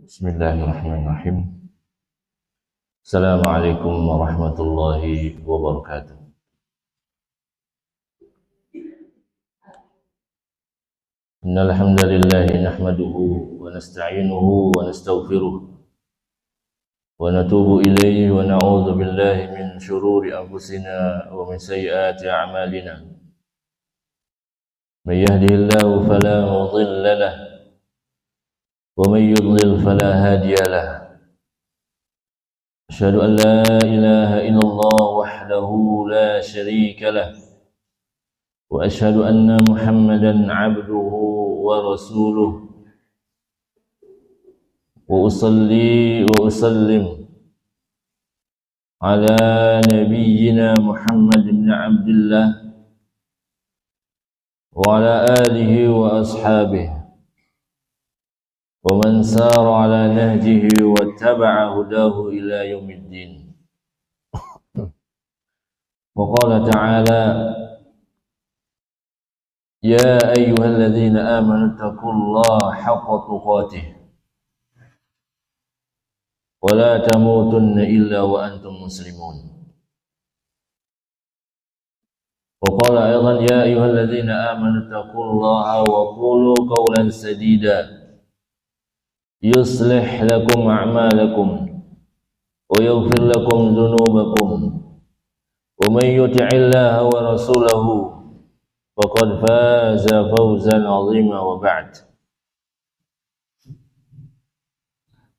Bismillahirrahmanirrahim. Assalamualaikum warahmatullahi wabarakatuh. Innal hamdalillah nahmaduhu wa nasta'inuhu wa nastaghfiruh wa natubu ilayhi wa na'udzu billahi min shururi anfusina wa min sayyiati a'malina. May yahdihillahu fala mudilla lahu ومن يضلل فلا هادي له أشهد أن لا إله إلا الله وحده لا شريك له وأشهد أن محمدا عبده ورسوله وأصلي وأسلم على نبينا محمد بن عبد الله وعلى آله وأصحابه ومن سار على نهجه واتبع هداه إلى يوم الدين. وقال تعالى: يا أيها الذين آمنوا اتقوا الله حق تقاته ولا تموتن إلا وأنتم مسلمون. وقال أيضا: يا أيها الذين آمنوا اتقوا الله وقولوا قولا سديدا يصلح لكم أعمالكم ويغفر لكم ذنوبكم ومن يطع الله ورسوله فقد فاز فوزا عظيما. وبعد.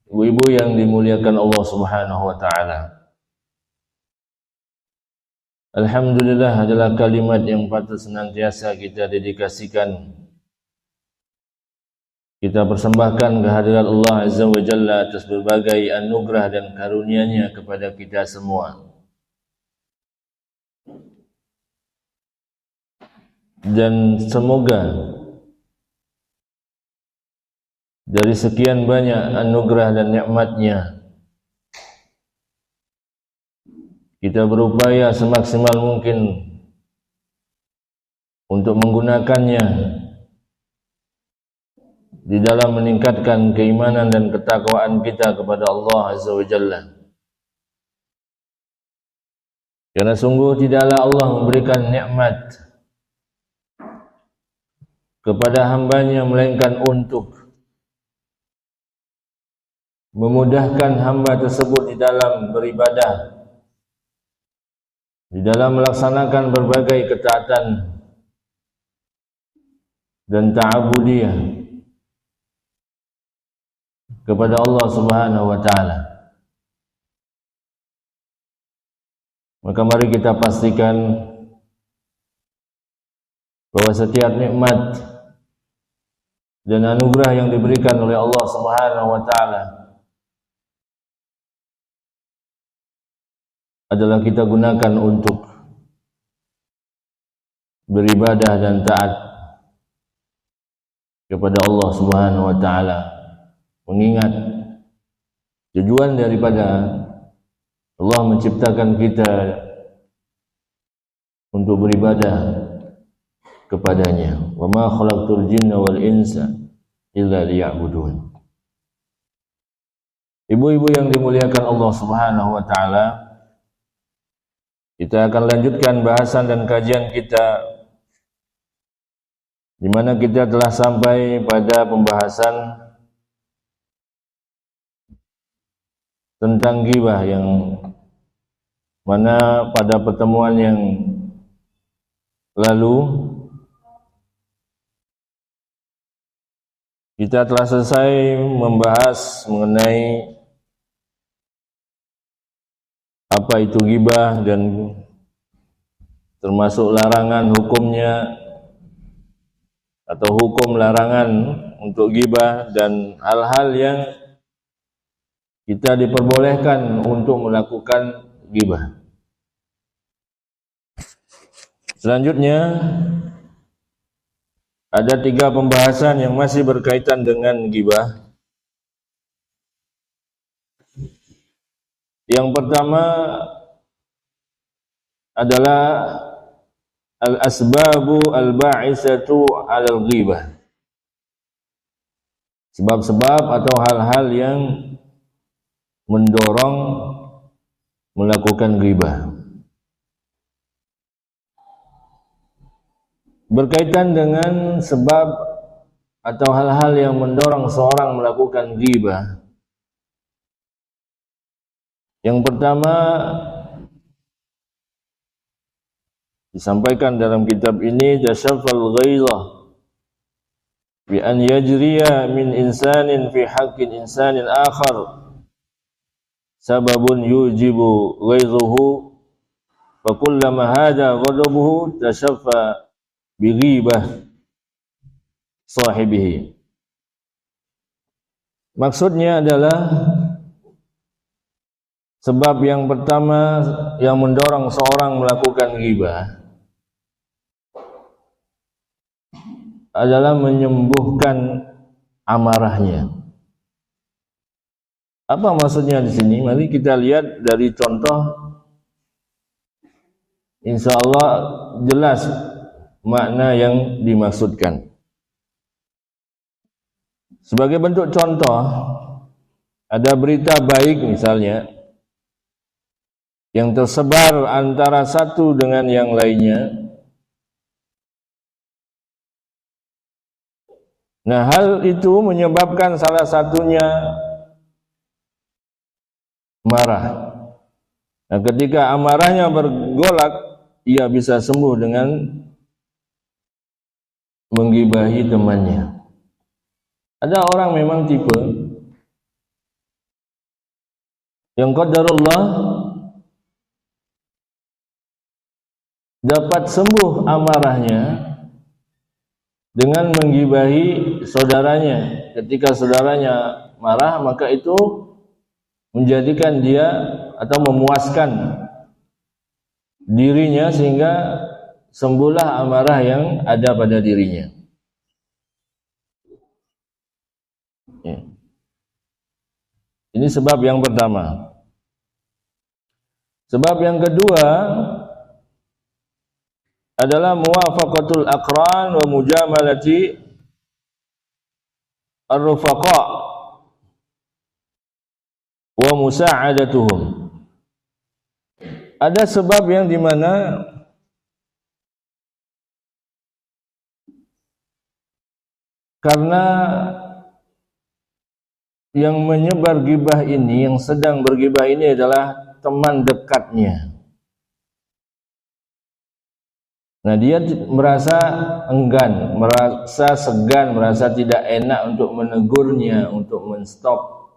Ibu-ibu yang dimuliakan Allah Subhanahu wa taala, alhamdulillah adalah kalimat yang patut senantiasa kita dedikasikan, kita persembahkan kehadirat Allah Azza wa Jalla atas berbagai anugerah dan karunia-Nya kepada kita semua. Dan semoga dari sekian banyak anugerah dan nikmat-Nya, kita berupaya semaksimal mungkin untuk menggunakannya di dalam meningkatkan keimanan dan ketakwaan kita kepada Allah Azza wa Jalla. Karena sungguh tidaklah Allah memberikan nikmat kepada hambanya melainkan untuk memudahkan hamba tersebut di dalam beribadah, di dalam melaksanakan berbagai ketaatan dan ta'abudiyah kepada Allah Subhanahu wa taala. Maka mari kita pastikan bahwa setiap nikmat dan anugerah yang diberikan oleh Allah Subhanahu wa taala adalah kita gunakan untuk beribadah dan taat kepada Allah Subhanahu wa taala. Mengingat tujuan daripada Allah menciptakan kita untuk beribadah kepadanya. Wa ma khalaqtul jinna wal insa illa liya'budun. Ibu-ibu yang dimuliakan Allah Subhanahu wa taala, kita akan lanjutkan bahasan dan kajian kita, di mana kita telah sampai pada pembahasan tentang ghibah, yang mana pada pertemuan yang lalu kita telah selesai membahas mengenai apa itu ghibah dan termasuk larangan hukumnya atau hukum larangan untuk ghibah dan hal-hal yang kita diperbolehkan untuk melakukan ghibah. Selanjutnya ada 3 pembahasan yang masih berkaitan dengan ghibah. Yang pertama adalah al-asbabu al-ba'isatu 'alal ghibah. Sebab-sebab atau hal-hal yang mendorong melakukan ghibah. Berkaitan dengan sebab atau hal-hal yang mendorong seorang melakukan ghibah. Yang pertama disampaikan dalam kitab ini, jasyafal ghaizah bi an yajriya min insanin fi haqqin insanin akhar sababun yujibu ghaizuhu fa kullama hada ghadabuhu tashaffa bi ghibah sahibihi. Maksudnya adalah sebab yang pertama yang mendorong seorang melakukan ghibah adalah menyembuhkan amarahnya. Apa maksudnya di sini? Mari kita lihat dari contoh. Insya Allah jelas makna yang dimaksudkan. Sebagai bentuk contoh, ada berita baik misalnya yang tersebar antara satu dengan yang lainnya. Nah, hal itu menyebabkan salah satunya marah. Nah, ketika amarahnya bergolak, ia bisa sembuh dengan menggibahi temannya. Ada orang memang tipe yang qadarullah dapat sembuh amarahnya dengan menggibahi saudaranya. Ketika saudaranya marah, maka itu menjadikan dia atau memuaskan dirinya sehingga sembuhlah amarah yang ada pada dirinya. Ya. Ini sebab yang pertama. Sebab yang kedua adalah muwafaqatul aqran wa mujamalati ar-rufaqa wa musa'adatuhum. Ada sebab yang dimana karena yang menyebar ghibah ini, yang sedang berghibah ini adalah teman dekatnya. Nah, dia merasa enggan, merasa segan, merasa tidak enak untuk menegurnya, untuk menstop,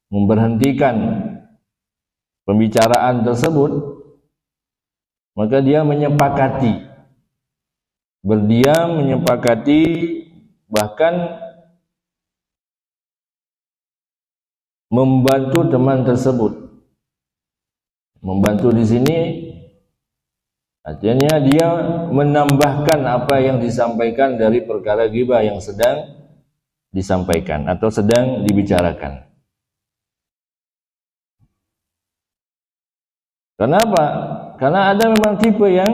memberhentikan pembicaraan tersebut. Maka dia menyepakati, berdiam, menyepakati, bahkan membantu teman tersebut. Membantu di sini artinya dia menambahkan apa yang disampaikan dari perkara ghibah yang sedang disampaikan atau sedang dibicarakan. Kenapa? Karena ada memang tipe yang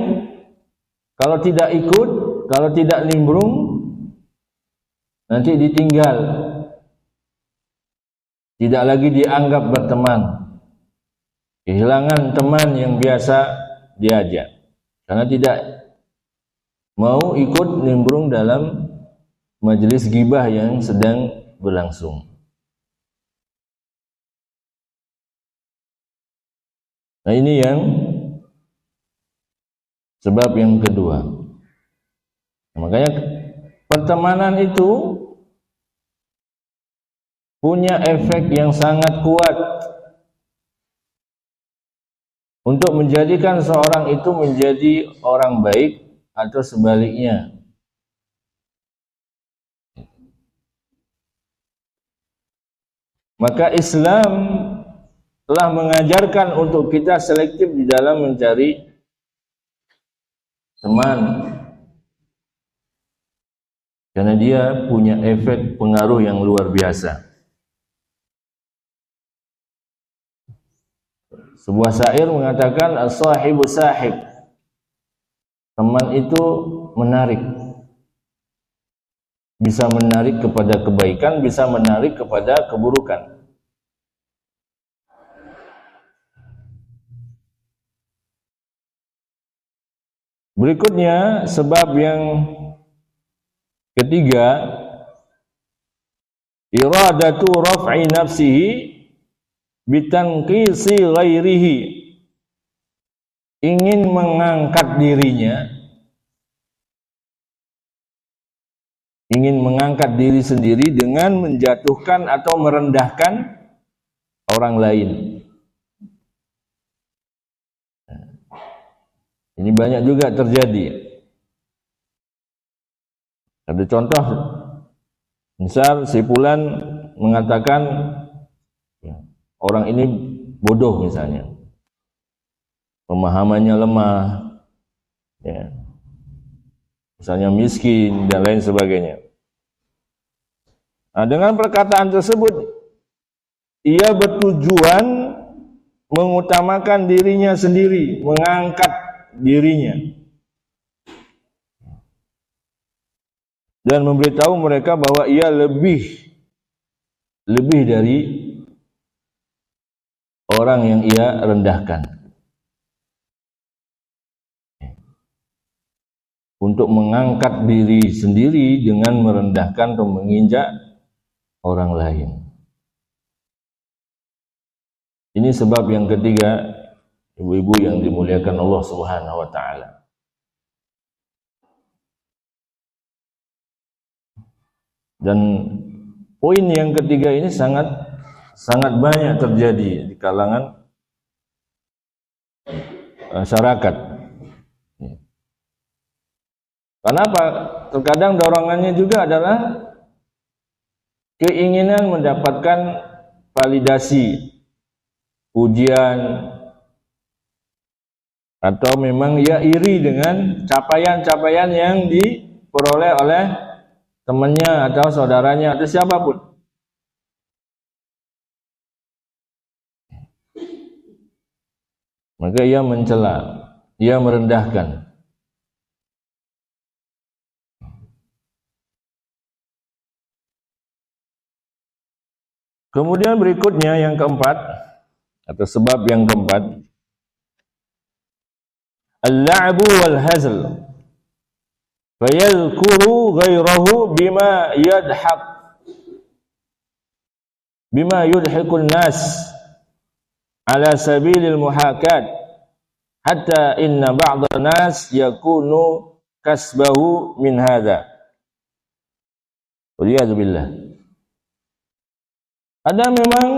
kalau tidak ikut, kalau tidak nimbrung, nanti ditinggal. Tidak lagi dianggap berteman. Kehilangan teman yang biasa diajak. Karena tidak mau ikut nimbrung dalam majelis ghibah yang sedang berlangsung. Nah, ini yang sebab yang kedua. Nah, makanya pertemanan itu punya efek yang sangat kuat untuk menjadikan seorang itu menjadi orang baik atau sebaliknya. Maka Islam telah mengajarkan untuk kita selektif di dalam mencari teman, karena dia punya efek pengaruh yang luar biasa. Sebuah syair mengatakan as-sahibu sahib, teman itu menarik, bisa menarik kepada kebaikan, bisa menarik kepada keburukan. Berikutnya, sebab yang ketiga, iradatu raf'i nafsihi bitanqisi ghairihi, ingin mengangkat dirinya, ingin mengangkat diri sendiri dengan menjatuhkan atau merendahkan orang lain. Ini banyak juga terjadi. Ada contoh, misal si fulan mengatakan orang ini bodoh misalnya, pemahamannya lemah, ya, misalnya miskin dan lain sebagainya. Nah, dengan perkataan tersebut ia bertujuan mengutamakan dirinya sendiri, mengangkat dirinya, dan memberitahu mereka bahwa ia lebih dari orang yang ia rendahkan. Untuk mengangkat diri sendiri dengan merendahkan atau menginjak orang lain. Ini sebab yang ketiga, ibu-ibu yang dimuliakan Allah Subhanahu wa taala. Dan poin yang ketiga ini sangat banyak terjadi di kalangan masyarakat. Kenapa? Terkadang dorongannya juga adalah keinginan mendapatkan validasi, pujian, atau memang ia iri dengan capaian-capaian yang diperoleh oleh temannya atau saudaranya atau siapapun. Maka ia mencela, ia merendahkan. Kemudian berikutnya yang keempat, atau sebab yang keempat, al-la'bu wal hazl, fayadhkuru ghairahu bima yudhikun nas ala sabilil muhakat, hatta inna ba'da nas yakunu kasbahu min hadha. Waliyadu billah. Ada memang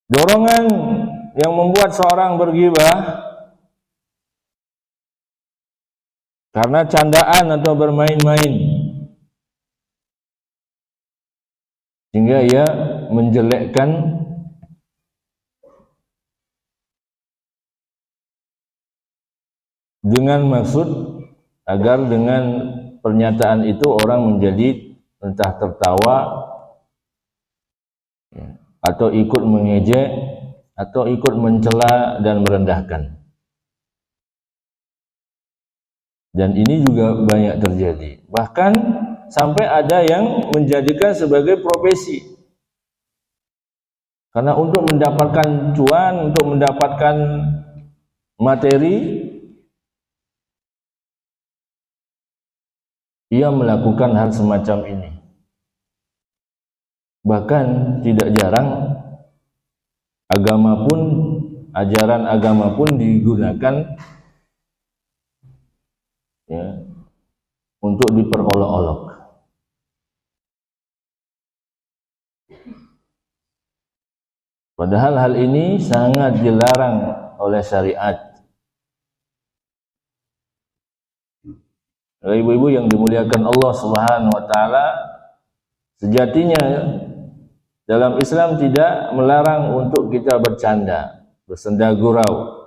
dorongan yang membuat seorang berghibah karena candaan atau bermain-main, sehingga ia menjelekkan dengan maksud agar dengan pernyataan itu orang menjadi entah tertawa atau ikut mengejek atau ikut mencela dan merendahkan. Dan ini juga banyak terjadi. Bahkan sampai ada yang menjadikan sebagai profesi. Karena untuk mendapatkan cuan, untuk mendapatkan materi, ia melakukan hal semacam ini. Bahkan tidak jarang agama pun, ajaran agama pun digunakan ya, untuk diperolok-olok. Padahal hal ini sangat dilarang oleh syariat. Ibu-ibu yang dimuliakan Allah Subhanahu wa taala, sejatinya dalam Islam tidak melarang untuk kita bercanda, bersenda gurau.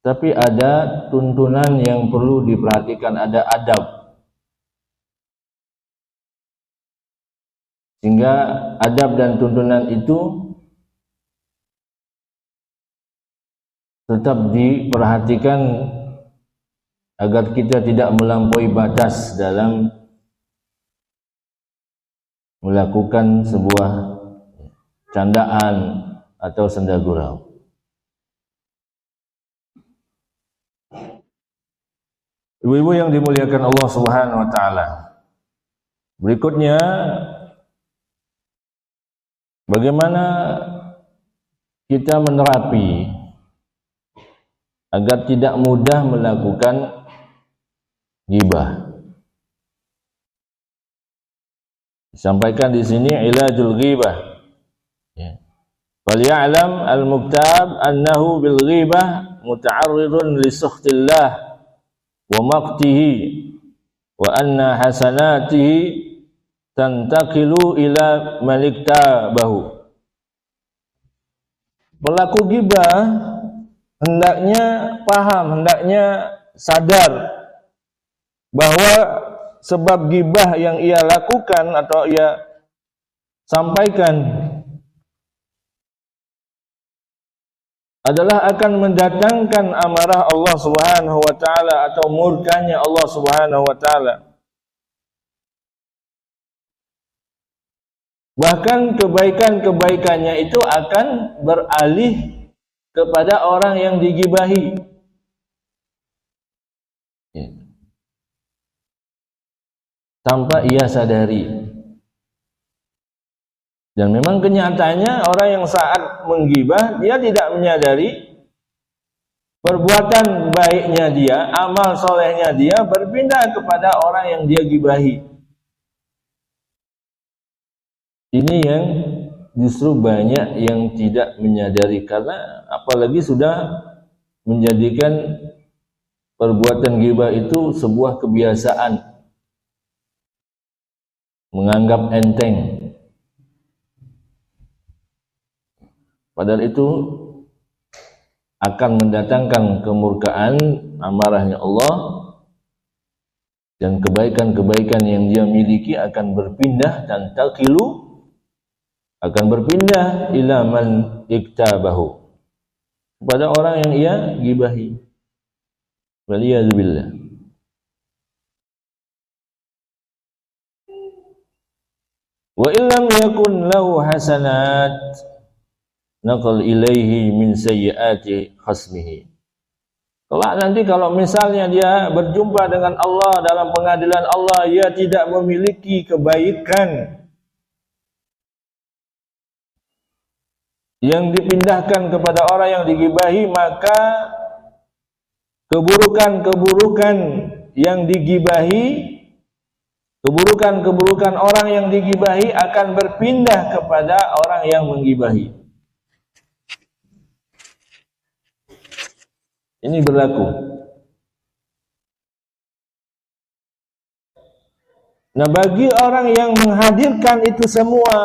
Tapi ada tuntunan yang perlu diperhatikan, ada adab. Sehingga adab dan tuntunan itu tetap diperhatikan agar kita tidak melampaui batas dalam melakukan sebuah candaan atau senda gurau. Ibu-ibu yang dimuliakan Allah Subhanahu wa taala. Berikutnya, bagaimana kita menerapi agar tidak mudah melakukan ghibah. Disampaikan di sini ilajul ghibah. Ya. Falya'lam al-muktab annahu bil ghibah muta'arridun li sukhtillah wa maqtihi wa anna hasanatihi tantaqilu ila maliktabahu. Pelaku ghibah hendaknya paham, hendaknya sadar bahwa sebab ghibah yang ia lakukan atau ia sampaikan adalah akan mendatangkan amarah Allah Subhanahu wa taala atau murkanya Allah Subhanahu wa taala. Bahkan kebaikan-kebaikannya itu akan beralih kepada orang yang digibahi. Tanpa ia sadari. Dan memang kenyataannya orang yang saat menggibah, dia tidak menyadari perbuatan baiknya dia, amal solehnya dia berpindah kepada orang yang dia gibahi. Ini yang justru banyak yang tidak menyadari, karena apalagi sudah menjadikan perbuatan ghibah itu sebuah kebiasaan, menganggap enteng. Padahal itu akan mendatangkan kemurkaan, amarahnya Allah, dan kebaikan-kebaikan yang dia miliki akan berpindah dan taqilu, akan berpindah ila man iktabahu, kepada orang yang ia gibahi. Waliyadzubillah. Wa illam yakun lahu hasanat naqal ilaihi min sayyiati khasmihi. Kelak nanti kalau misalnya dia berjumpa dengan Allah dalam pengadilan Allah, ia tidak memiliki kebaikan yang dipindahkan kepada orang yang digibahi, maka keburukan-keburukan yang digibahi, keburukan-keburukan orang yang digibahi akan berpindah kepada orang yang menggibahi. Ini berlaku. Nah, bagi orang yang menghadirkan itu semua,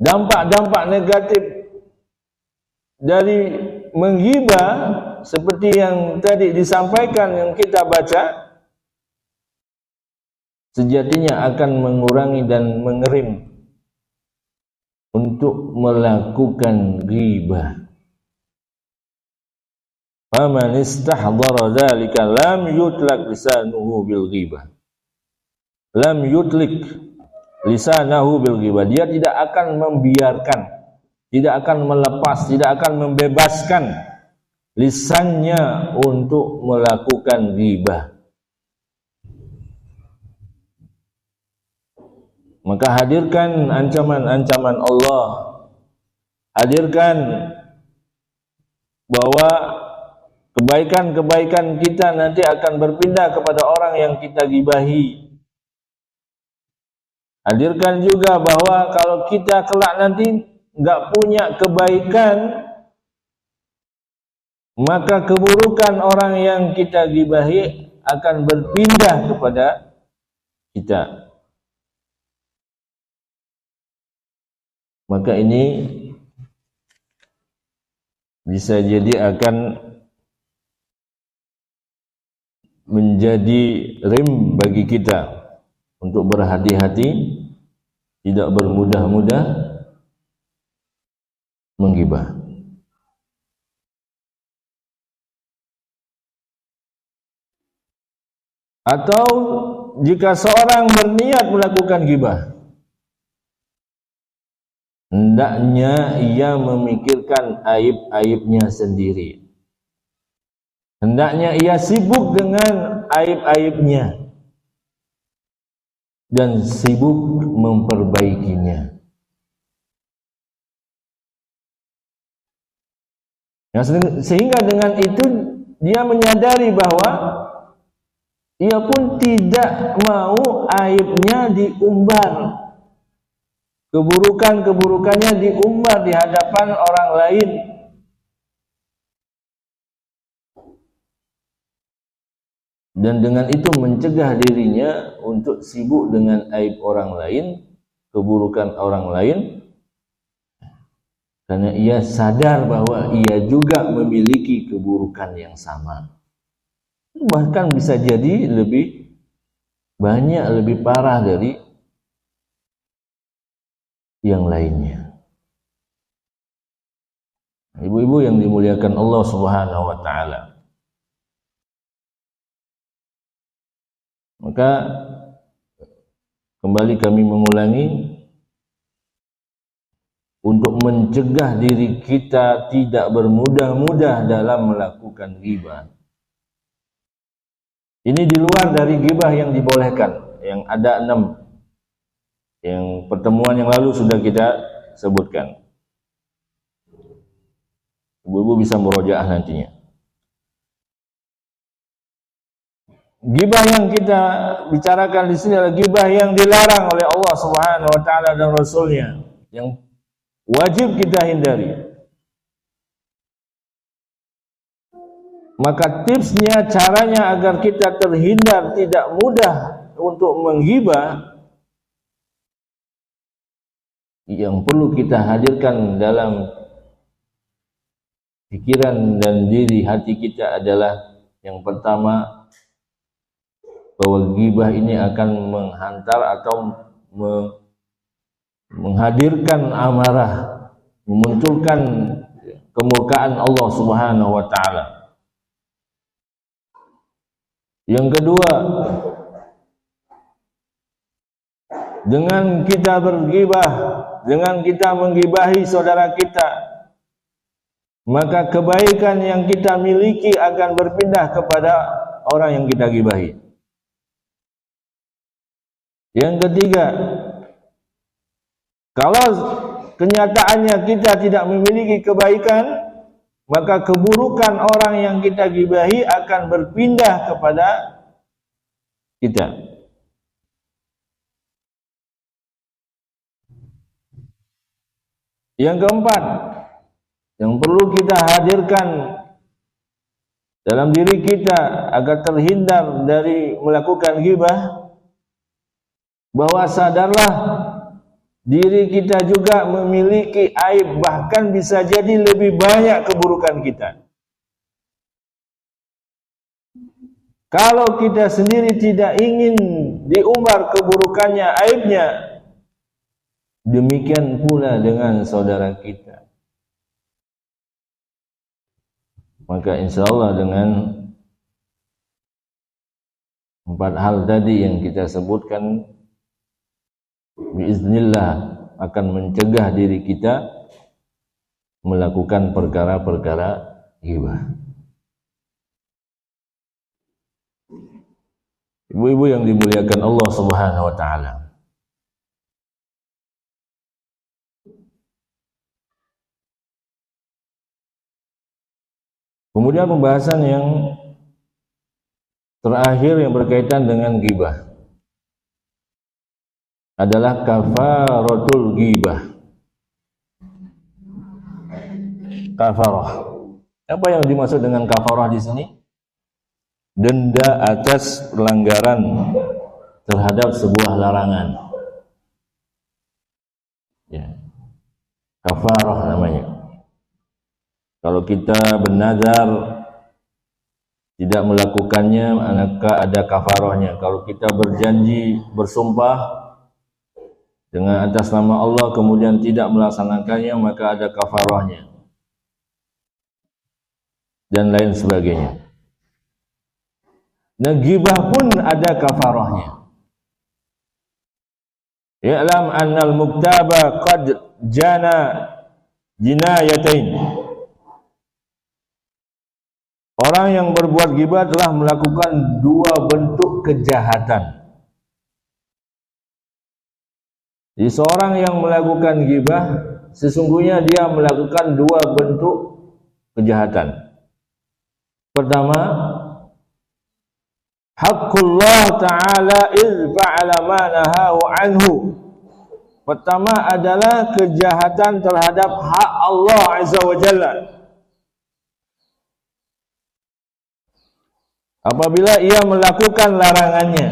dampak-dampak negatif dari menggibah seperti yang tadi disampaikan, yang kita baca, sejatinya akan mengurangi dan mengerim untuk melakukan ghibah. Faman istahdara dzalika lam yutlaq lisanuhu bil ghibah. Lam yutlik lisanahu bil ghibah. Dia tidak akan membiarkan, tidak akan melepas, tidak akan membebaskan lisannya untuk melakukan ghibah. Maka hadirkan ancaman-ancaman Allah, hadirkan bahwa kebaikan-kebaikan kita nanti akan berpindah kepada orang yang kita gibahi. Hadirkan juga bahwa kalau kita kelak nanti enggak punya kebaikan, maka keburukan orang yang kita gibahi akan berpindah kepada kita. Maka ini bisa jadi akan menjadi rem bagi kita untuk berhati-hati, tidak bermudah-mudah menggibah. Atau jika seorang berniat melakukan gibah, hendaknya ia memikirkan aib-aibnya sendiri. Hendaknya ia sibuk dengan aib-aibnya dan sibuk memperbaikinya. Sehingga dengan itu dia menyadari bahwa ia pun tidak mau aibnya diumbar, keburukan-keburukannya diumbar di hadapan orang lain. Dan dengan itu mencegah dirinya untuk sibuk dengan aib orang lain, keburukan orang lain, karena ia sadar bahwa ia juga memiliki keburukan yang sama. Bahkan bisa jadi lebih banyak, lebih parah dari yang lainnya. Ibu-ibu yang dimuliakan Allah Subhanahu wa taala. Maka kembali kami mengulangi, untuk mencegah diri kita tidak bermudah-mudah dalam melakukan ghibah. Ini di luar dari ghibah yang dibolehkan, yang ada 6. Yang pertemuan yang lalu sudah kita sebutkan. Ibu-ibu bisa murojaah nantinya. Ghibah yang kita bicarakan di sini adalah ghibah yang dilarang oleh Allah Subhanahu wa taala dan Rasulnya, yang wajib kita hindari. Maka tipsnya, caranya agar kita terhindar, tidak mudah untuk menghibah, yang perlu kita hadirkan dalam pikiran dan diri hati kita adalah yang pertama, bahwa ghibah ini akan menghantar atau menghadirkan amarah, memunculkan kemurkaan Allah Subhanahu wa taala. Yang kedua, dengan kita berghibah, dengan kita menggibahi saudara kita, maka kebaikan yang kita miliki akan berpindah kepada orang yang kita gibahi. Yang ketiga, kalau kenyataannya kita tidak memiliki kebaikan, maka keburukan orang yang kita gibahi akan berpindah kepada kita. Yang keempat, yang perlu kita hadirkan dalam diri kita agar terhindar dari melakukan ghibah, bahwa sadarlah diri kita juga memiliki aib, bahkan bisa jadi lebih banyak keburukan kita. Kalau kita sendiri tidak ingin diumbar keburukannya, aibnya, demikian pula dengan saudara kita. Maka insya Allah dengan 4 hal tadi yang kita sebutkan, biiznillah akan mencegah diri kita melakukan perkara-perkara ghibah. Ibu-ibu yang dimuliakan Allah Subhanahu wa taala. Kemudian pembahasan yang terakhir yang berkaitan dengan ghibah adalah kafaratul ghibah. Kafarah. Apa yang dimaksud dengan kafarah di sini? denda atas pelanggaran terhadap sebuah larangan. Ya. Kafarah namanya. Kalau kita bernazar tidak melakukannya, maka ada kafarahnya. Kalau kita berjanji, bersumpah dengan atas nama Allah kemudian tidak melaksanakannya, maka ada kafarahnya. Dan lain sebagainya. Nah, ghibah pun ada kafarahnya. Ya'lam annal muktaba qad jana jinayatain. Orang yang berbuat ghibah telah melakukan dua bentuk kejahatan. Jadi seorang yang melakukan ghibah sesungguhnya dia melakukan dua bentuk kejahatan. Pertama, haqqullah ta'ala iz fa'ala ma nahahu anhu. Pertama adalah kejahatan terhadap hak Allah Azza wa Jalla. Apabila ia melakukan larangannya.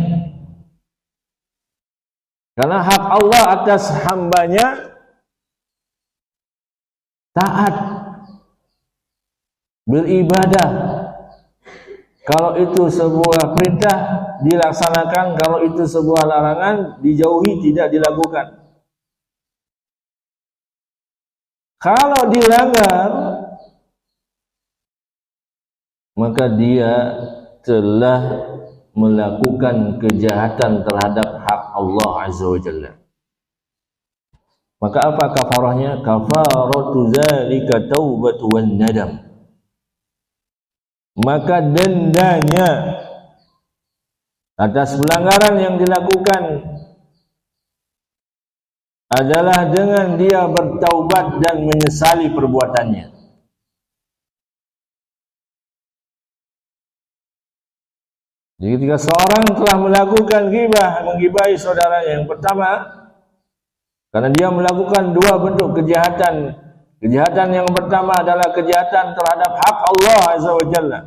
Karena hak Allah atas hambanya taat, beribadah. Kalau itu sebuah perintah dilaksanakan, kalau itu sebuah larangan dijauhi, tidak dilakukan. Kalau dilanggar, maka dia telah melakukan kejahatan terhadap hak Allah Azza wa Jalla. Maka apa kafarahnya? Kafaratu dzalika taubatu wan nadam. Maka dendanya atas pelanggaran yang dilakukan adalah dengan dia bertaubat dan menyesali perbuatannya. Jadi ketika seorang telah melakukan ghibah, menggibahi saudaranya, yang pertama, karena dia melakukan dua bentuk kejahatan. Kejahatan yang pertama adalah kejahatan terhadap hak Allah Azza wa Jalla.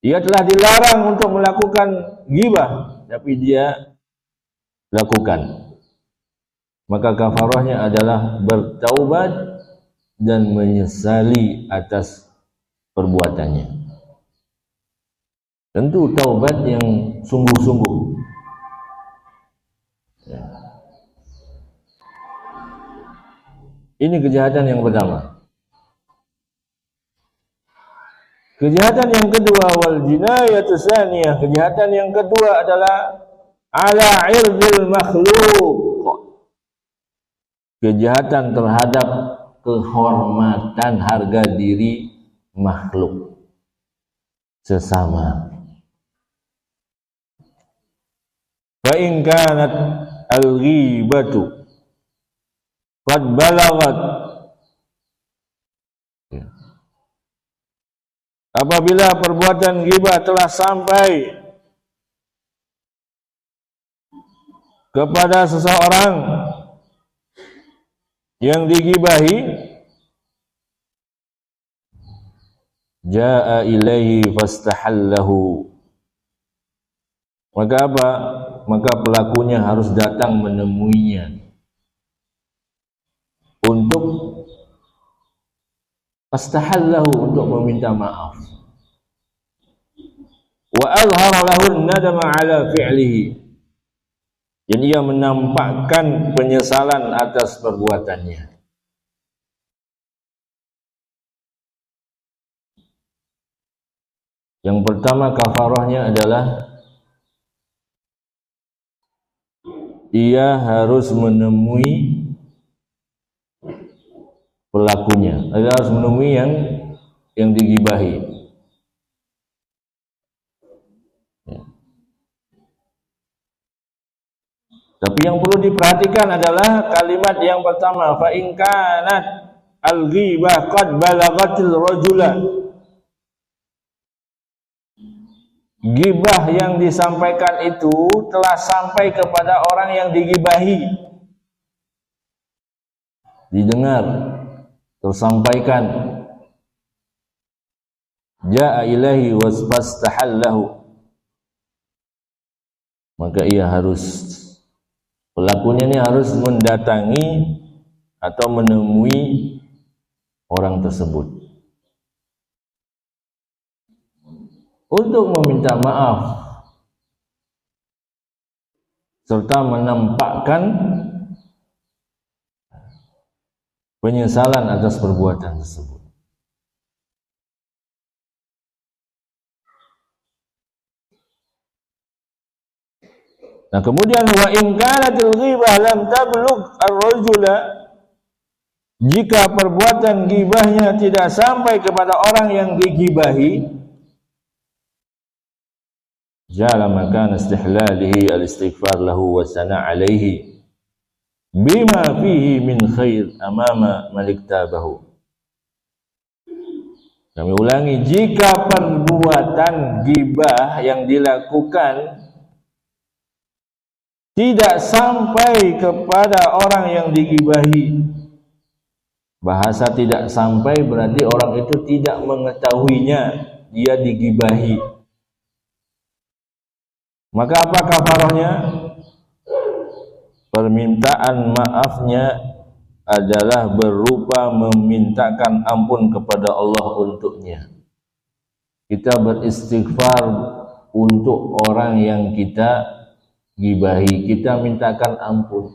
Dia telah dilarang untuk melakukan ghibah, tapi dia lakukan. Maka kafarahnya adalah bertaubat dan menyesali atas perbuatannya. Tentu taubat yang sungguh-sungguh. Ya. Ini kejahatan yang pertama. Kejahatan yang kedua, wal jinayatu tsaniyah. Kejahatan yang kedua adalah ala irdil makhluk. Kejahatan terhadap kehormatan harga diri makhluk sesama. Fa in kanat al-ghibatu qad balagat, apabila perbuatan ghibah telah sampai kepada seseorang yang digibahi, jaa ilaihi fastahallahu, maka apa? Maka pelakunya harus datang menemuinya untuk fastahallahu, untuk meminta maaf. Wa azhara lahu nadama ala fi'lihi, dan ia menampakkan penyesalan atas perbuatannya. Yang pertama kafarahnya adalah ia harus menemui pelakunya, dia harus menemui yang digibahi. Ya. Tapi yang perlu diperhatikan adalah kalimat yang pertama, fa in kanat al-ghibah qad balagatil rajula. Gibah yang disampaikan itu telah sampai kepada orang yang digibahi, didengar, tersampaikan. ja'a ilahi wasfastahallahu, maka ia harus, pelakunya ini harus mendatangi atau menemui orang tersebut untuk meminta maaf serta menampakkan penyesalan atas perbuatan tersebut. Nah, kemudian wa in kanatil ghibah lam tablugh ar-rajula, jika perbuatan gibahnya tidak sampai kepada orang yang digibahi, jala makan istihlalihi al-istighfar lahu wa sana' alaihi bima fihi min khair amama malik tabahu. Kami ulangi, jika perbuatan gibah yang dilakukan tidak sampai kepada orang yang digibahi, bahasa tidak sampai berarti orang itu tidak mengetahuinya dia digibahi, maka apa kafarahnya? Permintaan maafnya adalah berupa memintakan ampun kepada Allah untuknya. Kita beristighfar untuk orang yang kita gibahi, kita mintakan ampun.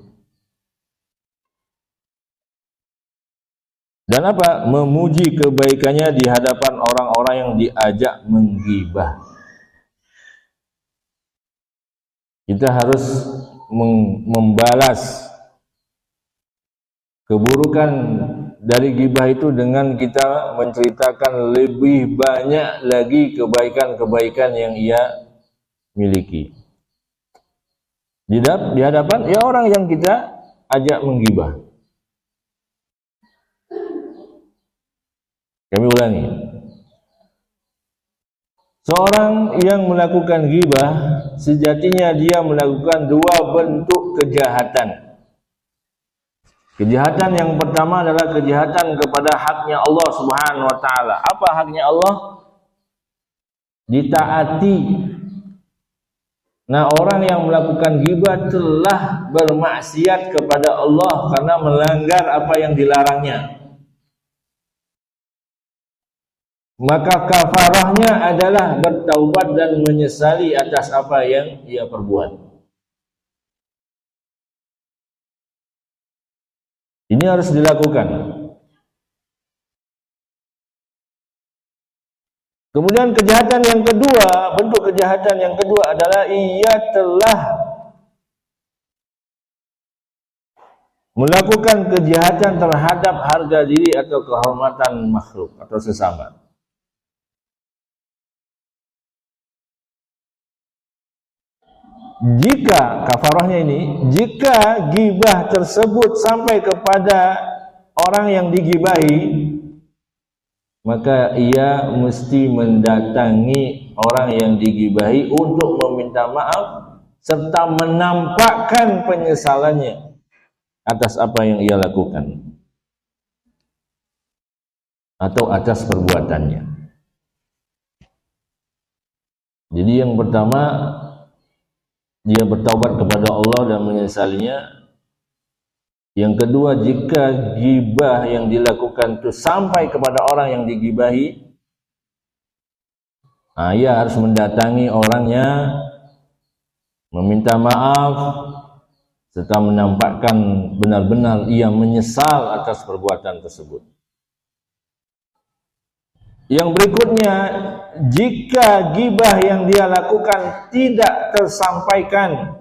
Dan apa? Memuji kebaikannya di hadapan orang-orang yang diajak menggibah. Kita harus membalas keburukan dari gibah itu dengan kita menceritakan lebih banyak lagi kebaikan-kebaikan yang ia miliki di hadapan ya orang yang kita ajak menggibah. Kami ulangi, seorang yang melakukan gibah sejatinya dia melakukan dua bentuk kejahatan. Kejahatan yang pertama adalah kejahatan kepada haknya Allah Subhanahu wa taala. Apa haknya Allah? Ditaati. Nah, orang yang melakukan gibah telah bermaksiat kepada Allah karena melanggar apa yang dilarangnya. Maka kafarahnya adalah bertaubat dan menyesali atas apa yang ia perbuat. Ini harus dilakukan. Kemudian kejahatan yang kedua, bentuk kejahatan yang kedua adalah ia telah melakukan kejahatan terhadap harga diri atau kehormatan makhluk atau sesama. Jika kafarahnya ini, jika gibah tersebut sampai kepada orang yang digibahi, maka ia mesti mendatangi orang yang digibahi untuk meminta maaf serta menampakkan penyesalannya atas apa yang ia lakukan atau atas perbuatannya. Jadi yang pertama, dia bertaubat kepada Allah dan menyesalinya. Yang kedua, jika gibah yang dilakukan itu sampai kepada orang yang digibahi, ia harus mendatangi orangnya, meminta maaf, serta menampakkan benar-benar ia menyesal atas perbuatan tersebut. Yang berikutnya, jika gibah yang dia lakukan tidak tersampaikan,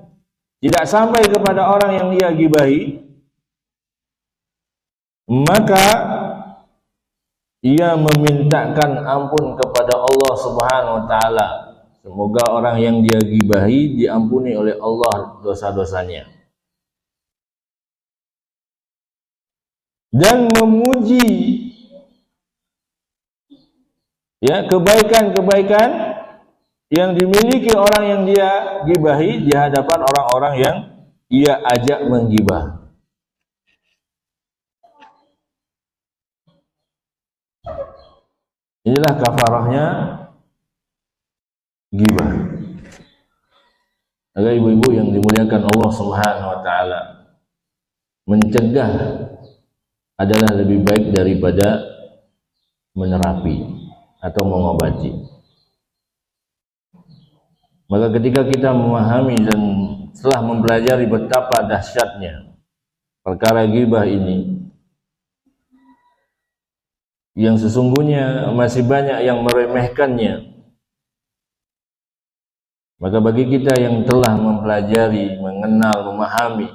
tidak sampai kepada orang yang dia gibahi, maka ia memintakan ampun kepada Allah Subhanahu wa taala. Semoga orang yang dia gibahi diampuni oleh Allah dosa-dosanya. Dan memuji kebaikan-kebaikan yang dimiliki orang yang dia gibahi di hadapan orang-orang yang ia ajak menggibah. Inilah kafarahnya ghibah. Agar ibu-ibu yang dimuliakan Allah Subhanahu wa taala, mencegah adalah lebih baik daripada menerapi atau mengobati. Maka ketika kita memahami dan setelah mempelajari betapa dahsyatnya perkara ghibah ini, yang sesungguhnya masih banyak yang meremehkannya, maka bagi kita yang telah mempelajari, mengenal, memahami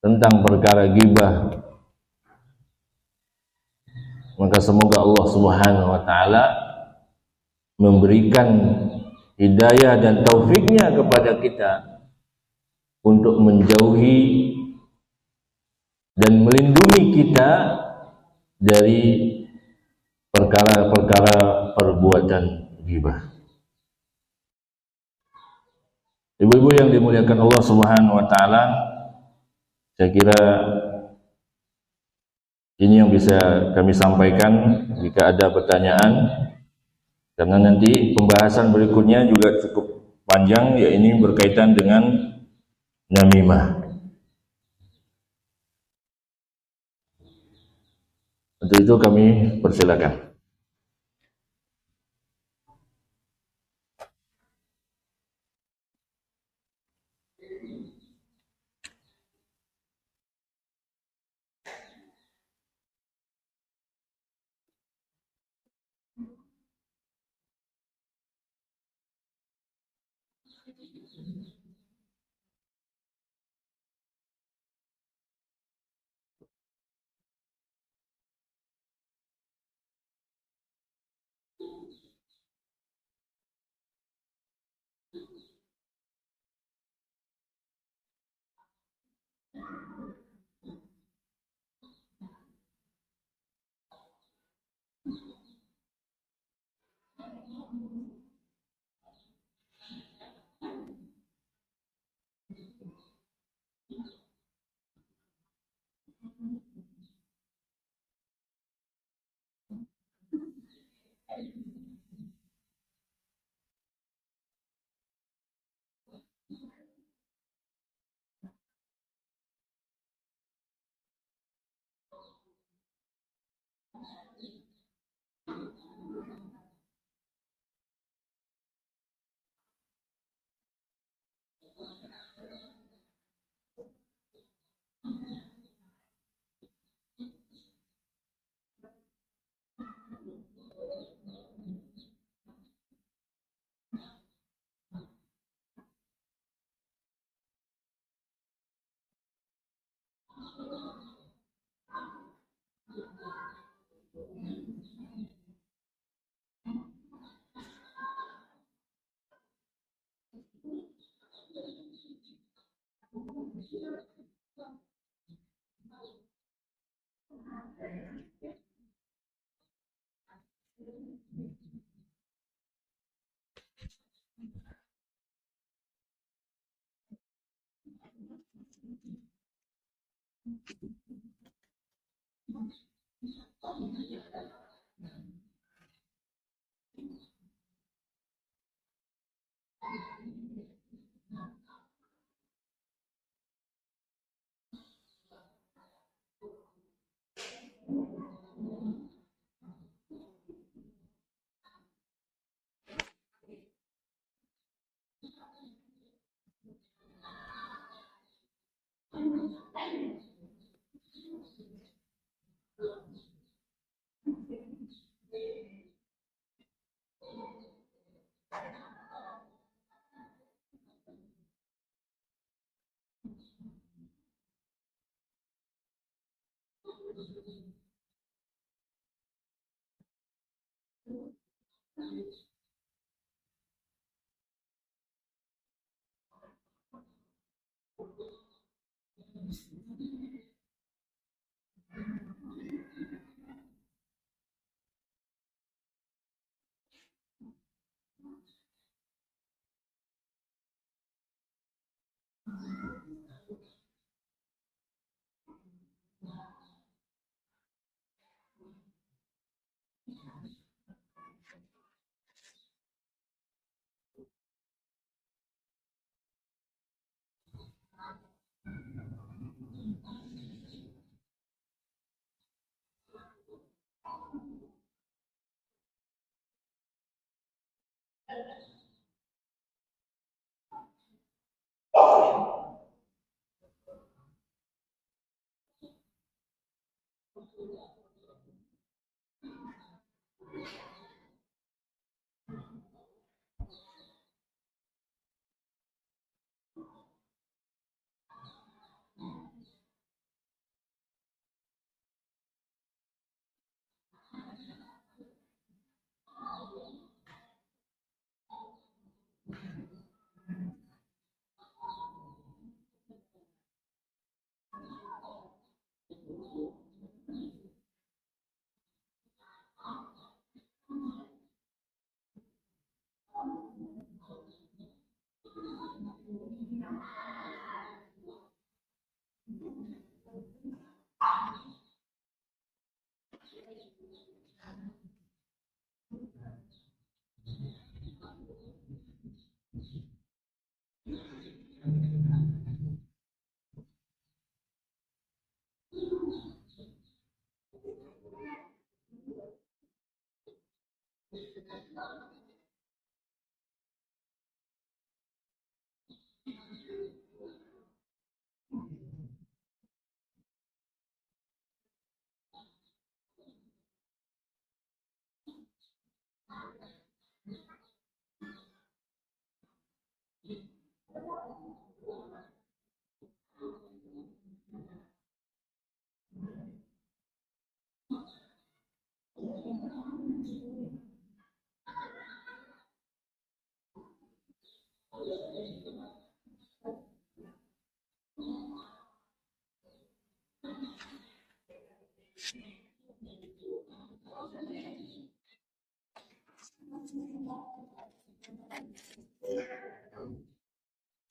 tentang perkara ghibah, maka semoga Allah Subhanahu wa taala memberikan hidayah dan taufiknya kepada kita untuk menjauhi dan melindungi kita dari perkara-perkara perbuatan ghibah. Ibu-ibu yang dimuliakan Allah Subhanahu wa taala, saya kira ini yang bisa kami sampaikan. Jika ada pertanyaan, karena nanti pembahasan berikutnya juga cukup panjang, ya ini berkaitan dengan namimah. Untuk itu kami persilakan.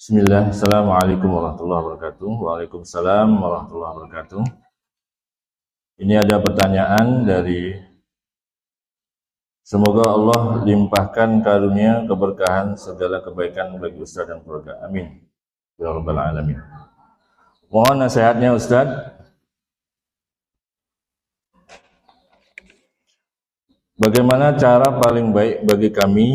Bismillah, Assalamualaikum warahmatullahi wabarakatuh. Waalaikumsalam warahmatullahi wabarakatuh. Ini ada pertanyaan dari, semoga Allah limpahkan karunia, keberkahan, segala kebaikan bagi Ustaz dan keluarga. Amin. Ya Rabbal Alamin. Mohon nasihatnya Ustaz. Bagaimana cara paling baik bagi kami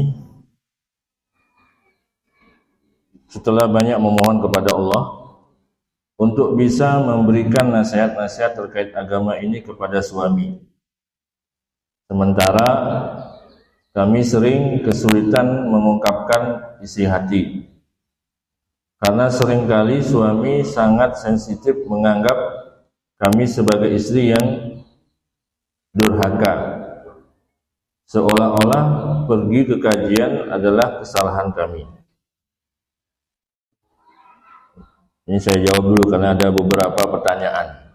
setelah banyak memohon kepada Allah untuk bisa memberikan nasihat-nasihat terkait agama ini kepada suami. Sementara kami sering kesulitan mengungkapkan isi hati. Karena seringkali suami sangat sensitif menganggap kami sebagai istri yang durhaka. Seolah-olah pergi ke kajian adalah kesalahan kami. Ini saya jawab dulu karena ada beberapa pertanyaan.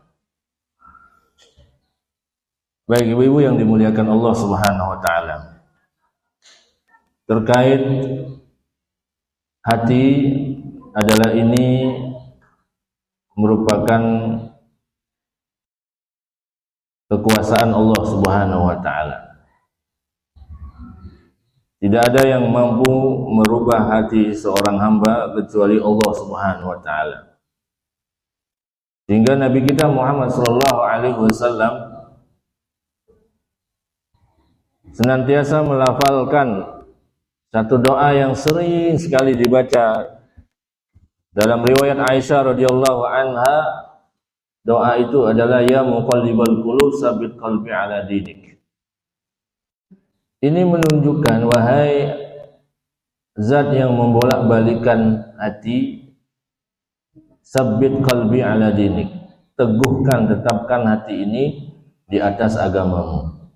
Baik ibu-ibu yang dimuliakan Allah Subhanahu wa taala. Terkait hati adalah ini merupakan kekuasaan Allah Subhanahu wa taala. Tidak ada yang mampu merubah hati seorang hamba kecuali Allah Subhanahu wa taala. Sehingga Nabi kita Muhammad sallallahu alaihi wasallam senantiasa melafalkan satu doa yang sering sekali dibaca dalam riwayat Aisyah radhiyallahu anha. Doa itu adalah ya muqallibal qulub tsabbit qalbi ala dinik. Ini menunjukkan, wahai zat yang membolak-balikan hati, sabbit qalbi ala dinik, teguhkan, tetapkan hati ini di atas agamamu.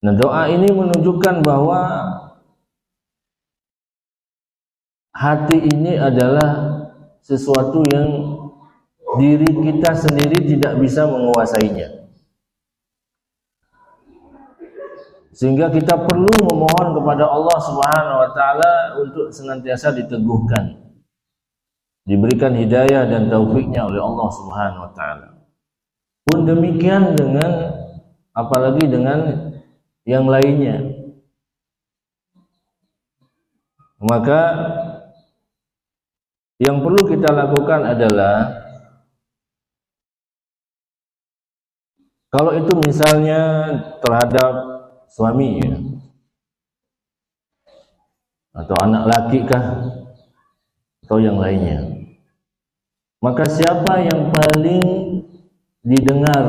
Nah, doa ini menunjukkan bahwa hati ini adalah sesuatu yang diri kita sendiri tidak bisa menguasainya. Sehingga kita perlu memohon kepada Allah Subhanahu wa taala untuk senantiasa diteguhkan, diberikan hidayah dan taufiknya oleh Allah Subhanahu wa taala. Pun demikian dengan apalagi dengan yang lainnya. Maka yang perlu kita lakukan adalah, kalau itu misalnya terhadap suami ya, atau anak laki kah, atau yang lainnya, maka siapa yang paling didengar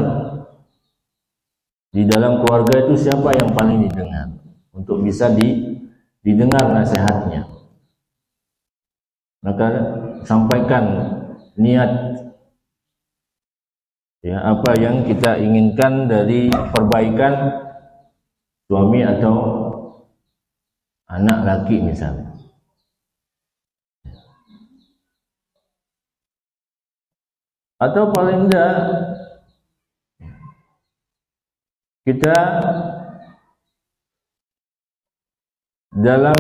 di dalam keluarga itu siapa yang paling didengar, untuk bisa didengar nasihatnya. Maka sampaikan niat, ya, apa yang kita inginkan dari perbaikan suami atau anak laki misalnya. Atau paling tidak kita dalam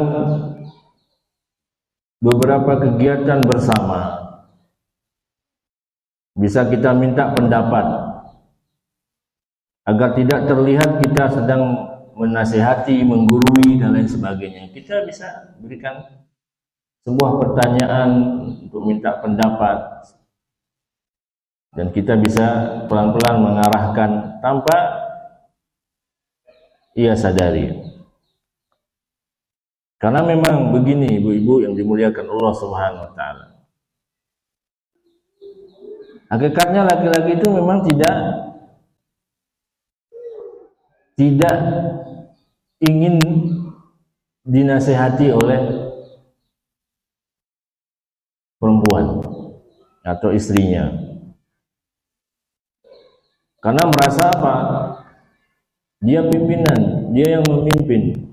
beberapa kegiatan bersama bisa kita minta pendapat agar tidak terlihat kita sedang menasihati, menggurui dan lain sebagainya. Kita bisa berikan sebuah pertanyaan untuk minta pendapat, dan kita bisa pelan-pelan mengarahkan tanpa ia sadari. Karena memang begini ibu-ibu yang dimuliakan Allah Subhanahu wa taala. Hakikatnya laki-laki itu memang tidak ingin dinasehati oleh perempuan atau istrinya. Karena merasa apa? Dia pimpinan, dia yang memimpin.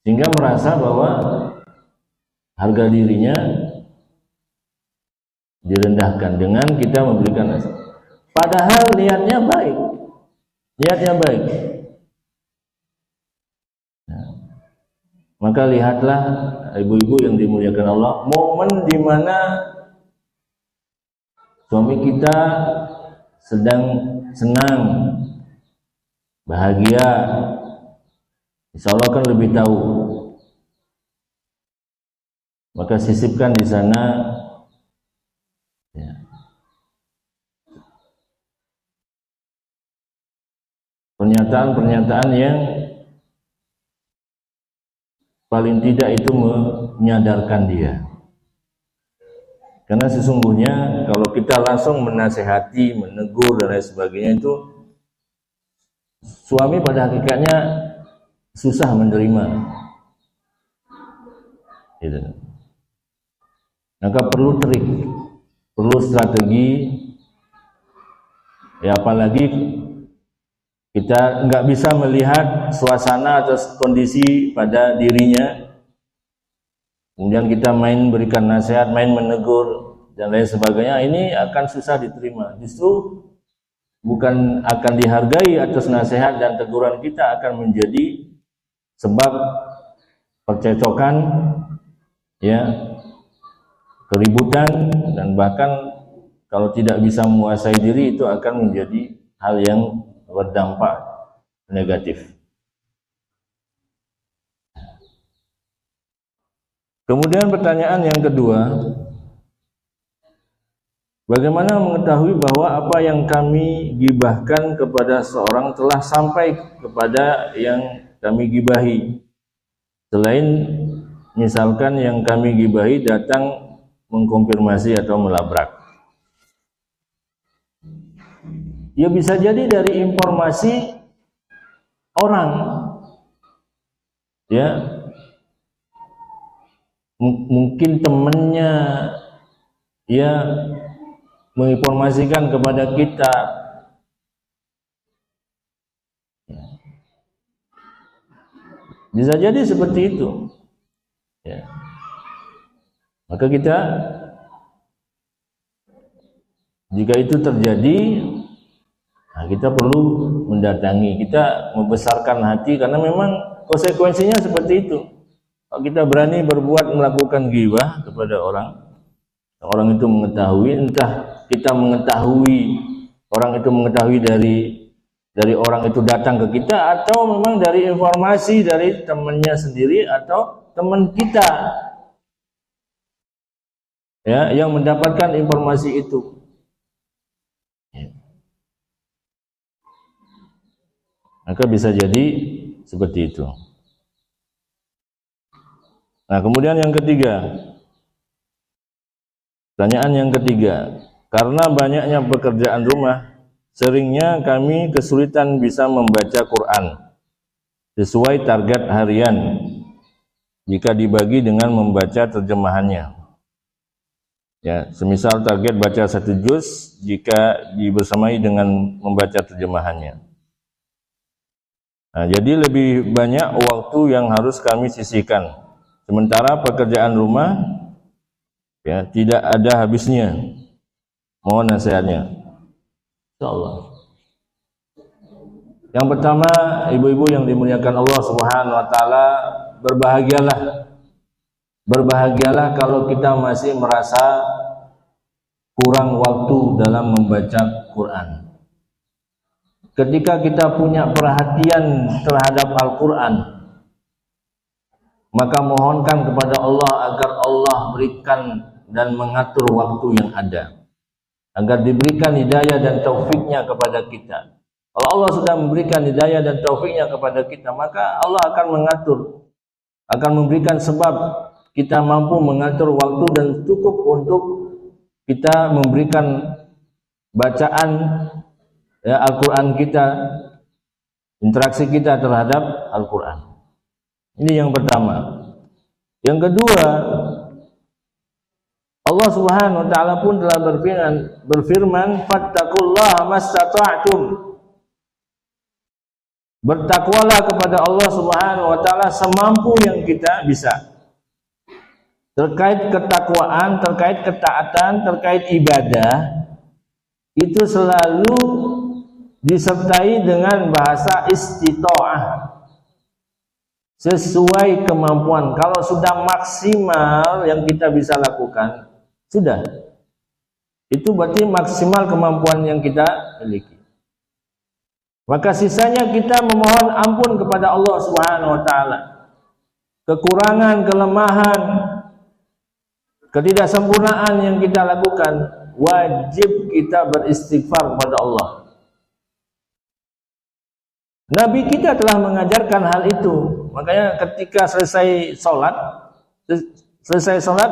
Sehingga merasa bahwa harga dirinya direndahkan dengan kita memberikan nasihat. Padahal niatnya baik. Nah, maka lihatlah ibu-ibu yang dimuliakan Allah, momen di mana suami kita sedang senang, bahagia, insya Allah kan lebih tahu. Maka sisipkan di sana, ya, pernyataan-pernyataan yang paling tidak itu menyadarkan dia. Karena sesungguhnya kalau kita langsung menasehati, menegur dan lain sebagainya, itu suami pada hakikatnya susah menerima. Gitu. Maka perlu trik, perlu strategi. Ya, apalagi kita nggak bisa melihat suasana atau kondisi pada dirinya, kemudian kita main berikan nasihat, main menegur dan lain sebagainya, ini akan susah diterima. Justru bukan akan dihargai atas nasihat dan teguran kita, akan menjadi sebab percecokan, ya, keributan, dan bahkan kalau tidak bisa menguasai diri itu akan menjadi hal yang berdampak negatif. Kemudian pertanyaan yang kedua, bagaimana mengetahui bahwa apa yang kami gibahkan kepada seorang telah sampai kepada yang kami gibahi, selain misalkan yang kami gibahi datang mengkonfirmasi atau melabrak? Ya, bisa jadi dari informasi orang, ya, mungkin temannya ya menginformasikan kepada kita, bisa jadi seperti itu, ya. Maka kita, jika itu terjadi, nah, kita perlu mendatangi, kita membesarkan hati, karena memang konsekuensinya seperti itu. Kalau kita berani berbuat melakukan ghibah kepada orang itu mengetahui, entah kita mengetahui, orang itu mengetahui dari orang itu datang ke kita, atau memang dari informasi dari temannya sendiri atau teman kita, ya, yang mendapatkan informasi itu. Maka bisa jadi seperti itu. Nah, kemudian yang ketiga, pertanyaan yang ketiga, karena banyaknya pekerjaan rumah seringnya kami kesulitan bisa membaca Quran sesuai target harian jika dibagi dengan membaca terjemahannya. Ya, semisal target baca 1 juz jika dibersamai dengan membaca terjemahannya. Nah, jadi lebih banyak waktu yang harus kami sisihkan. Sementara pekerjaan rumah ya tidak ada habisnya. Mohon nasihatnya. Insyaallah. Yang pertama, ibu-ibu yang dimuliakan Allah Subhanahu wa taala, berbahagialah. Berbahagialah kalau kita masih merasa kurang waktu dalam membaca Quran. Ketika kita punya perhatian terhadap Al-Quran, maka mohonkan kepada Allah agar Allah berikan dan mengatur waktu yang ada, agar diberikan hidayah dan taufiknya kepada kita. Kalau Allah sudah memberikan hidayah dan taufiknya kepada kita, maka Allah akan mengatur, akan memberikan sebab kita mampu mengatur waktu dan cukup untuk kita memberikan bacaan ya, Al-Quran kita, interaksi kita terhadap Al-Quran. Ini yang pertama. Yang kedua, Allah Subhanahu wa taala pun telah berfirman, fattaqullaha mastata'tum. Bertakwalah kepada Allah Subhanahu wa taala semampu yang kita bisa. Terkait ketakwaan, terkait ketaatan, terkait ibadah, itu selalu disertai dengan bahasa istita'ah, sesuai kemampuan. Kalau sudah maksimal yang kita bisa lakukan, sudah, itu berarti maksimal kemampuan yang kita miliki. Maka sisanya kita memohon ampun kepada Allah Subhanahu wa taala. Kekurangan, kelemahan, ketidaksempurnaan yang kita lakukan, wajib kita beristighfar kepada Allah. Nabi kita telah mengajarkan hal itu. Makanya ketika selesai sholat,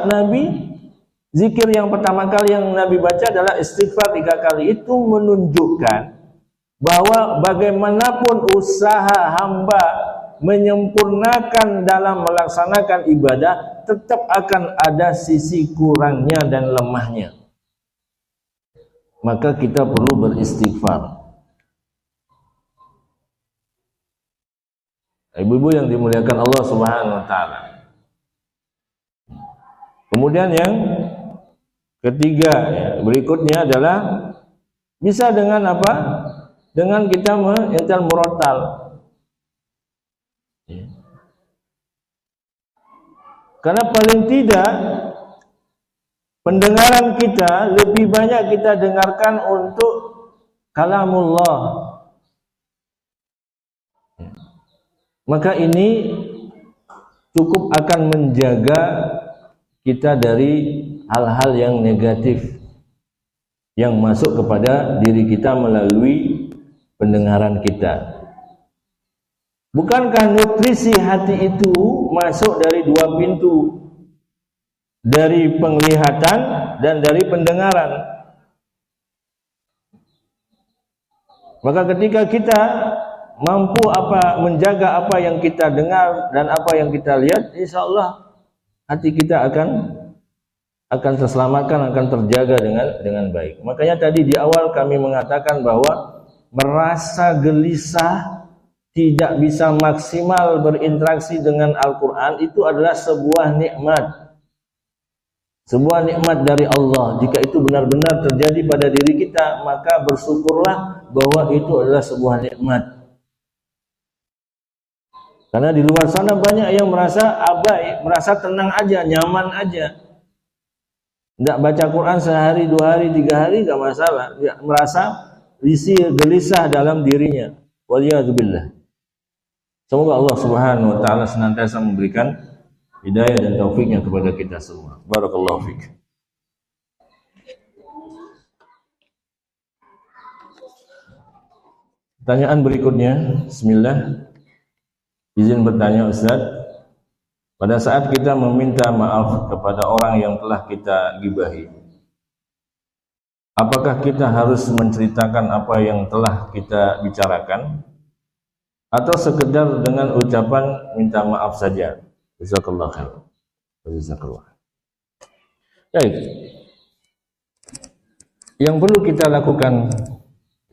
Nabi zikir yang pertama kali yang Nabi baca adalah istighfar 3 kali. Itu menunjukkan bahwa bagaimanapun usaha hamba menyempurnakan dalam melaksanakan ibadah, tetap akan ada sisi kurangnya dan lemahnya. Maka kita perlu beristighfar. Ibu-ibu yang dimuliakan Allah Subhanahu wa taala. Kemudian yang ketiga, ya, berikutnya adalah bisa dengan apa? Dengan kita menyentil murotal. Ya. Karena paling tidak pendengaran kita lebih banyak kita dengarkan untuk kalamullah. Maka ini cukup akan menjaga kita dari hal-hal yang negatif yang masuk kepada diri kita melalui pendengaran kita. Bukankah nutrisi hati itu masuk dari 2 pintu, dari penglihatan dan dari pendengaran? Maka ketika kita mampu menjaga apa yang kita dengar dan apa yang kita lihat, insya Allah hati kita akan terselamatkan, akan terjaga dengan baik. Makanya tadi di awal kami mengatakan bahwa merasa gelisah, tidak bisa maksimal berinteraksi dengan Al-Quran, itu adalah sebuah nikmat. Sebuah nikmat dari Allah. Jika itu benar-benar terjadi pada diri kita, maka bersyukurlah bahwa itu adalah sebuah nikmat. Karena di luar sana banyak yang merasa abai, merasa tenang aja, nyaman aja. Tidak baca Quran sehari, 2 hari, 3 hari gak masalah. Dia merasa risih, gelisah dalam dirinya. Waliyadzubillah. Semoga Allah Subhanahu wa taala senantiasa memberikan hidayah dan taufiknya kepada kita semua. Barakallahu fiik. Pertanyaan berikutnya, bismillah. Izin bertanya Ustaz, pada saat kita meminta maaf kepada orang yang telah kita gibahi, apakah kita harus menceritakan apa yang telah kita bicarakan atau sekedar dengan ucapan minta maaf saja? Jazakallahu khair. Jazakallahu. Baik. Yang perlu kita lakukan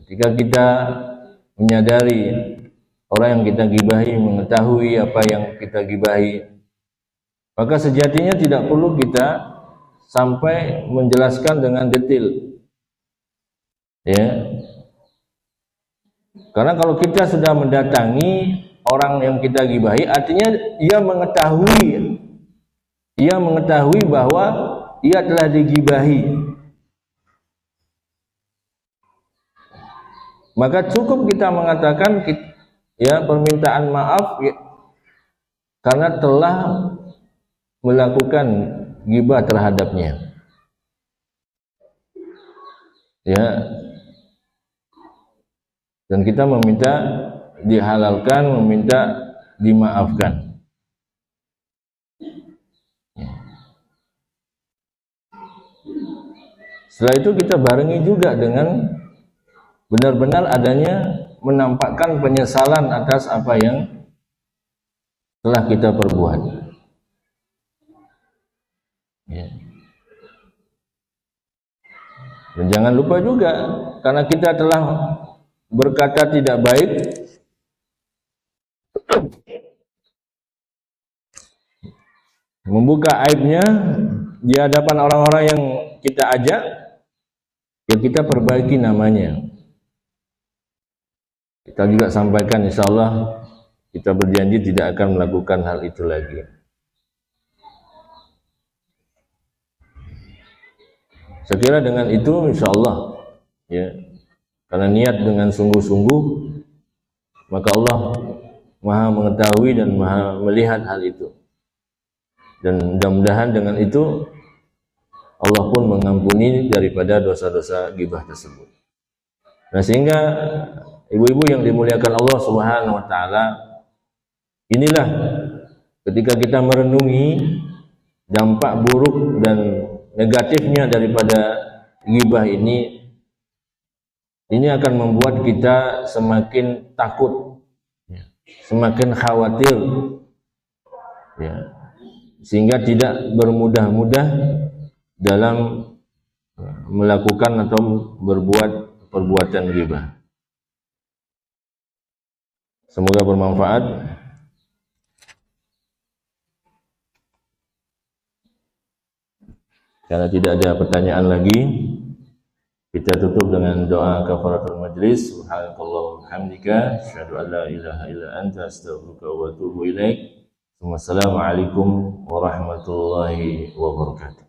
ketika kita menyadari orang yang kita gibahi, mengetahui apa yang kita gibahi, maka sejatinya tidak perlu kita sampai menjelaskan dengan detail, ya. Karena kalau kita sudah mendatangi orang yang kita gibahi, artinya ia mengetahui bahwa ia telah digibahi. Maka cukup kita mengatakan permintaan maaf karena telah melakukan ghibah terhadapnya. Ya. Dan kita meminta dihalalkan, meminta dimaafkan. Setelah itu kita barengi juga dengan benar-benar adanya menampakkan penyesalan atas apa yang telah kita perbuat. Ya. Dan jangan lupa juga, karena kita telah berkata tidak baik, membuka aibnya di hadapan orang-orang yang kita ajak, ya kita perbaiki namanya. Kita juga sampaikan, insya Allah kita berjanji tidak akan melakukan hal itu lagi. Saya kira dengan itu insya Allah, ya, karena niat dengan sungguh-sungguh, maka Allah Maha mengetahui dan Maha melihat hal itu. Dan mudah-mudahan dengan itu Allah pun mengampuni daripada dosa-dosa ghibah tersebut. Nah, sehingga ibu-ibu yang dimuliakan Allah Subhanahu wa taala, inilah ketika kita merenungi dampak buruk dan negatifnya daripada ghibah ini akan membuat kita semakin takut, semakin khawatir, ya, sehingga tidak bermudah-mudah dalam melakukan atau berbuat perbuatan ghibah. Semoga bermanfaat. Karena tidak ada pertanyaan lagi, kita tutup dengan doa kafaratul majlis. Subhanallah walhamdulillah, asyhadu an la ilaha illa anta, astaghfiruka wa atubu ilaik. Wassalamualaikum warahmatullahi wabarakatuh.